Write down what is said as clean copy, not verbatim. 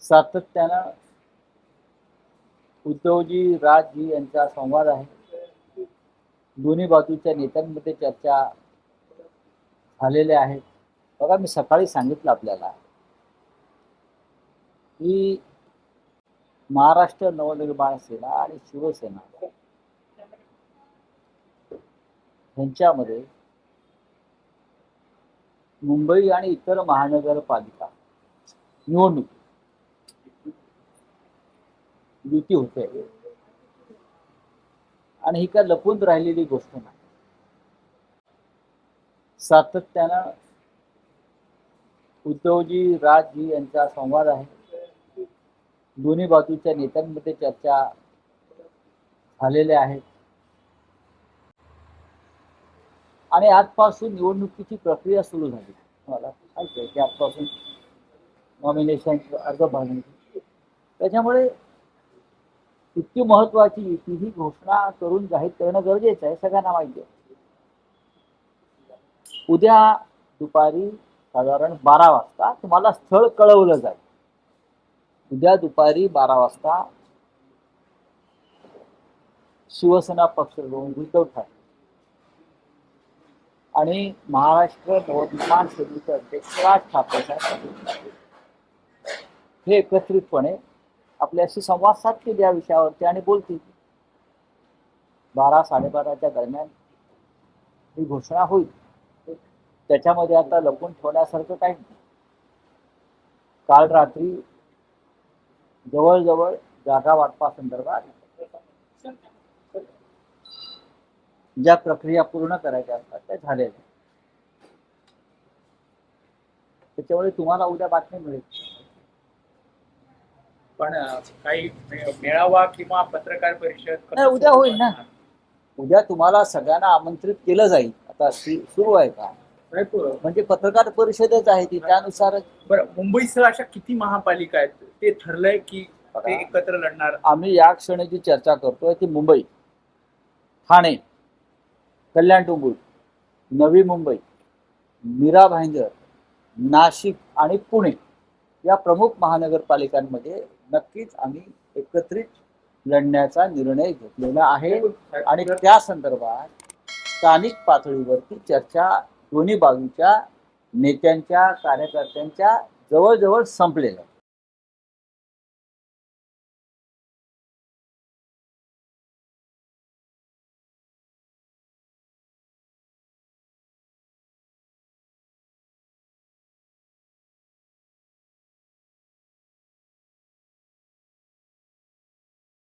सातत्यानं उद्धवजी राजजी यांचा संवाद आहे. दोन्ही बाजूच्या नेत्यांमध्ये चर्चा झालेल्या आहेत. बघा, मी सकाळी सांगितलं आपल्याला की महाराष्ट्र नवनिर्माण सेना आणि शिवसेना यांच्यामध्ये मुंबई आणि इतर महानगरपालिका निवडणूक युती होते आणि ही काय लपून राहिलेली गोष्ट नाही. सातत्यानं उद्धवजी राजजी यांचा संवाद आहे. दोन्ही बाजूच्या नेत्यांमध्ये चर्चा झालेल्या आहेत आणि आजपासून निवडणुकीची प्रक्रिया सुरू झाली. मला माहिती आहे की आजपासून नॉमिनेशन अर्ज भरण्याची, त्याच्यामुळे इतकी महत्वाची युती ही घोषणा करून जाहीर करणं गरजेचं आहे. सगळ्यांना माहिती आहे. उद्या दुपारी साधारण 12 वाजता तुम्हाला स्थळ कळवलं जाईल. उद्या दुपारी 12 वाजता शिवसेना पक्ष उद्धव ठाकरे आणि महाराष्ट्र नवनिर्माण सेनेचे अध्यक्ष राज ठाकरे साहेब हे एकत्रितपणे आपल्याशी संवाद साधतील या विषयावरती आणि बोलतील. 12-12:30च्या दरम्यान ही घोषणा होईल. त्याच्यामध्ये आता लपून ठेवण्यासारखं काही नाही. काल रात्री जवळजवळ जागा वाटपासंदर्भात ज्या प्रक्रिया पूर्ण करायच्या असतात त्या झालेल्या. त्याच्यामुळे तुम्हाला उद्या बातमी मिळेल. पण काही मेळावा किंवा पत्रकार परिषद नाही, उद्या होईल ना. उद्या तुम्हाला सगळ्यांना आमंत्रित केलं जाईल. आता सुरू आहे का, म्हणजे पत्रकार परिषदच आहे ती, त्यानुसार. बरं, मुंबईसह अशा किती महापालिका आहेत ते ठरलंय की ते एकत्र लढणार? आम्ही या क्षणी जी चर्चा करतोय ती मुंबई, ठाणे, कल्याण डोंबिवली, नवी मुंबई, मीरा भाईंदर, नाशिक आणि पुणे या प्रमुख महानगरपालिकांमध्ये नक्कीच आम्ही एकत्रित लढण्याचा निर्णय घेतलेला आहे आणि त्या संदर्भात स्थानिक पातळीवरती चर्चा दोन्ही बाजूच्या नेत्यांच्या कार्यकर्त्यांच्या जवळजवळ संपलेल्या.